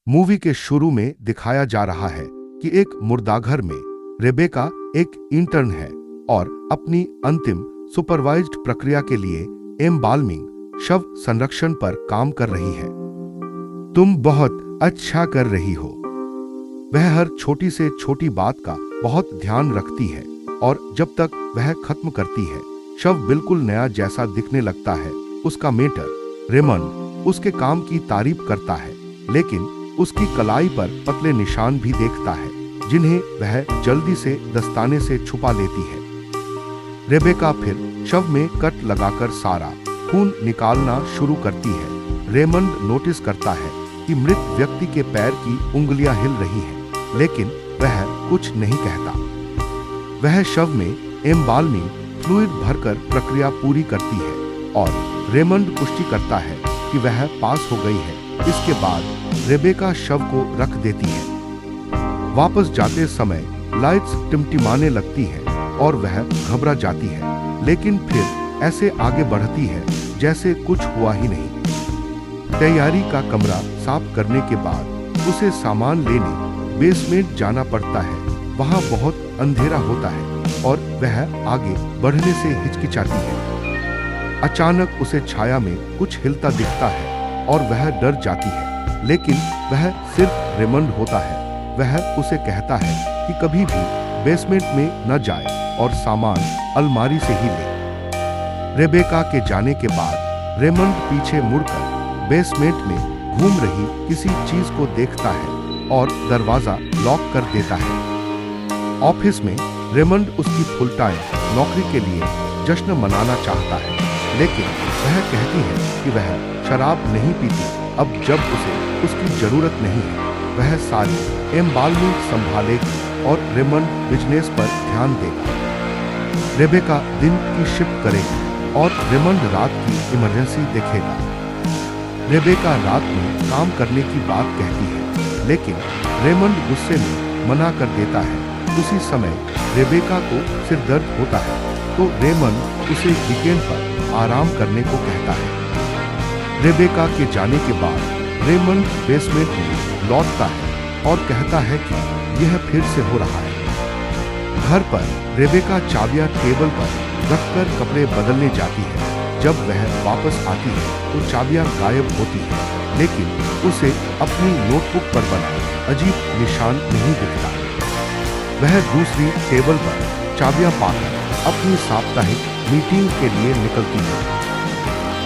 Movie के शुरू में दिखाया जा रहा है कि एक मुर्दाघर में रेबेका एक इंटर्न है और अपनी अंतिम सुपरवाइज्ड प्रक्रिया के लिए एम्बाल्मिंग शव संरक्षण पर काम कर रही है। तुम बहुत अच्छा कर रही हो। वह हर छोटी से छोटी बात का बहुत ध्यान रखती है और जब तक वह खत्म करती है शव बिल्कुल नया जैसा दिखने लगता है। उसका मेटर रेमंड उसके काम की तारीफ करता है, लेकिन उसकी कलाई पर पतले निशान भी देखता है जिन्हें वह जल्दी से दस्ताने से छुपा लेती है। रेबेका फिर शव में कट लगाकर सारा खून निकालना शुरू करती है। रेमंड नोटिस करता है कि मृत व्यक्ति के पैर की उंगलियां हिल रही हैं, लेकिन वह कुछ नहीं कहता। वह शव में एम्बाल्मिंग फ्लूइड भरकर प्रक्रिया पूरी करती है और रेमंड पुष्टि करता है कि वह पास हो गई है। इसके बाद रेबेका शव को रख देती है। वापस जाते समय लाइट्स टिमटिमाने लगती हैं और वह घबरा जाती है, लेकिन फिर ऐसे आगे बढ़ती है जैसे कुछ हुआ ही नहीं। तैयारी का कमरा साफ करने के बाद उसे सामान लेने बेसमेंट जाना पड़ता है। वहां बहुत अंधेरा होता है और वह आगे बढ़ने से हिचकिचाती है। अचानक उसे छाया में कुछ हिलता दिखता है और वह डर जाती है, लेकिन वह सिर्फ रेमंड होता है। वह उसे कहता है कि कभी भी बेसमेंट में न जाए और सामान अलमारी से ही ले। रेबेका के जाने के बाद रेमंड पीछे मुड़कर बेसमेंट में घूम रही किसी चीज को देखता है और दरवाजा लॉक कर देता है। ऑफिस में रेमंड उसकी फुल टाइम नौकरी के लिए जश्न मनाना चाहता है, लेकिन वह कहती है कि वह शराब नहीं पीती अब जब उसे उसकी जरूरत नहीं है। वह सारी एम्बाल्मिंग संभालेगी और रेमंड बिजनेस पर ध्यान देगा। रेबेका दिन की शिफ्ट करेगी और रेमंड रात की इमरजेंसी देखेगा। रेबेका रात में काम करने की बात कहती है, लेकिन रेमंड गुस्से में मना कर देता है। उसी समय रेबेका को सिरदर्द होता है तो रेमंड उसे वीकेंड पर आराम करने को कहता है। रेबेका के जाने के बाद रेमंड बेसमेंट में लौटता है और कहता है कि यह फिर से हो रहा है। घर पर रेबेका चाबियां टेबल पर रखकर कपड़े बदलने जाती है। जब वह वापस आती है तो चाबियां गायब होती हैं, लेकिन उसे अपनी नोटबुक पर बना अजीब निशान नहीं दिखता। वह दूसरी टेबल पर चाबियां पाकर अपनी साप्ताहिक मीटिंग के लिए निकलती है।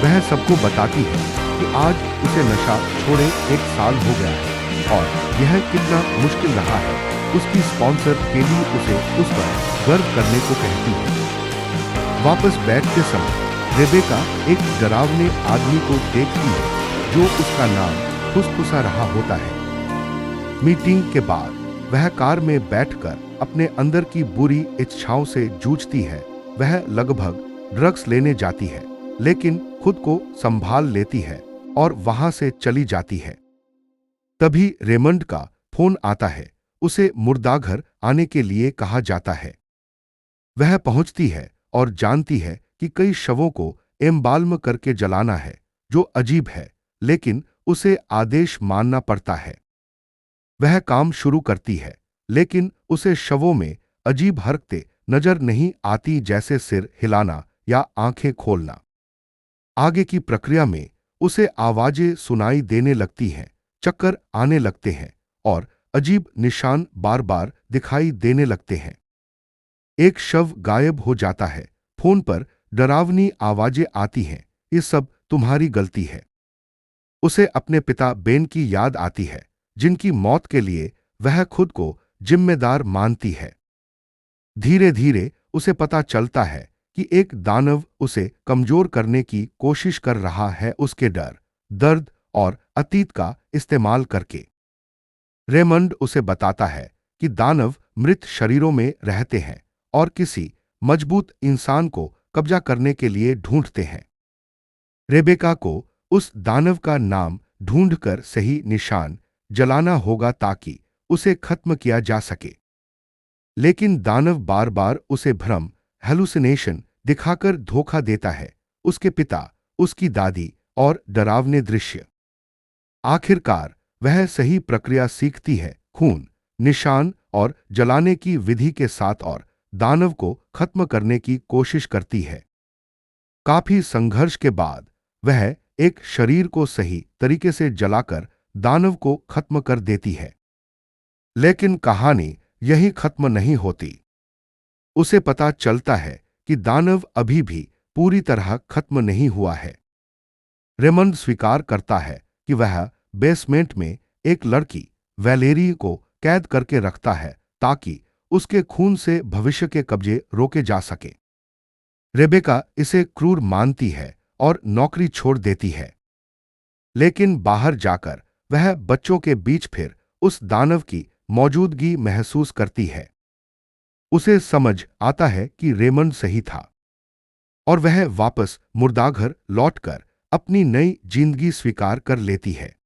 वह सबको बताती है कि आज उसे नशा छोड़े 1 साल हो गया है और यह कितना मुश्किल रहा है। उसकी स्पॉन्सर केली उसे उस पर गर्व करने को कहती है। वापस बैठते समय रेबेका एक डरावने आदमी को देखती है जो उसका नाम फुसफुसा रहा होता है। मीटिंग के बाद वह कार में बैठकर अपने अंदर की बुरी इच्छाओं से जूझती है। वह लगभग ड्रग्स लेने जाती है, लेकिन खुद को संभाल लेती है और वहां से चली जाती है। तभी रेमंड का फोन आता है। उसे मुर्दाघर आने के लिए कहा जाता है। वह पहुंचती है और जानती है कि कई शवों को एम्बाल्म करके जलाना है, जो अजीब है, लेकिन उसे आदेश मानना पड़ता है। वह काम शुरू करती है, लेकिन उसे शवों में अजीब हरकतें नजर नहीं आती, जैसे सिर हिलाना या आंखें खोलना। आगे की प्रक्रिया में उसे आवाजें सुनाई देने लगती हैं, चक्कर आने लगते हैं और अजीब निशान बार बार दिखाई देने लगते हैं। एक शव गायब हो जाता है। फोन पर डरावनी आवाजें आती हैं, ये सब तुम्हारी गलती है। उसे अपने पिता बेन की याद आती है, जिनकी मौत के लिए वह खुद को जिम्मेदार मानती है। धीरे धीरे उसे पता चलता है कि एक दानव उसे कमजोर करने की कोशिश कर रहा है, उसके डर, दर्द और अतीत का इस्तेमाल करके। रेमंड उसे बताता है कि दानव मृत शरीरों में रहते हैं और किसी मजबूत इंसान को कब्जा करने के लिए ढूंढते हैं। रेबेका को उस दानव का नाम ढूंढकर सही निशान जलाना होगा ताकि उसे खत्म किया जा सके। लेकिन दानव बार बार उसे भ्रम, हेलुसिनेशन दिखाकर धोखा देता है। उसके पिता, उसकी दादी और डरावने दृश्य। आखिरकार वह सही प्रक्रिया सीखती है, खून, निशान और जलाने की विधि के साथ, और दानव को खत्म करने की कोशिश करती है। काफी संघर्ष के बाद वह एक शरीर को सही तरीके से जलाकर दानव को खत्म कर देती है। लेकिन कहानी यही खत्म नहीं होती। उसे पता चलता है कि दानव अभी भी पूरी तरह खत्म नहीं हुआ है। रेमंड स्वीकार करता है कि वह बेसमेंट में एक लड़की वैलेरी को कैद करके रखता है ताकि उसके खून से भविष्य के कब्जे रोके जा सके। रेबेका इसे क्रूर मानती है और नौकरी छोड़ देती है। लेकिन बाहर जाकर वह बच्चों के बीच फिर उस दानव की मौजूदगी महसूस करती है। उसे समझ आता है कि रेमंड सही था और वह वापस मुर्दाघर लौटकर अपनी नई जिंदगी स्वीकार कर लेती है।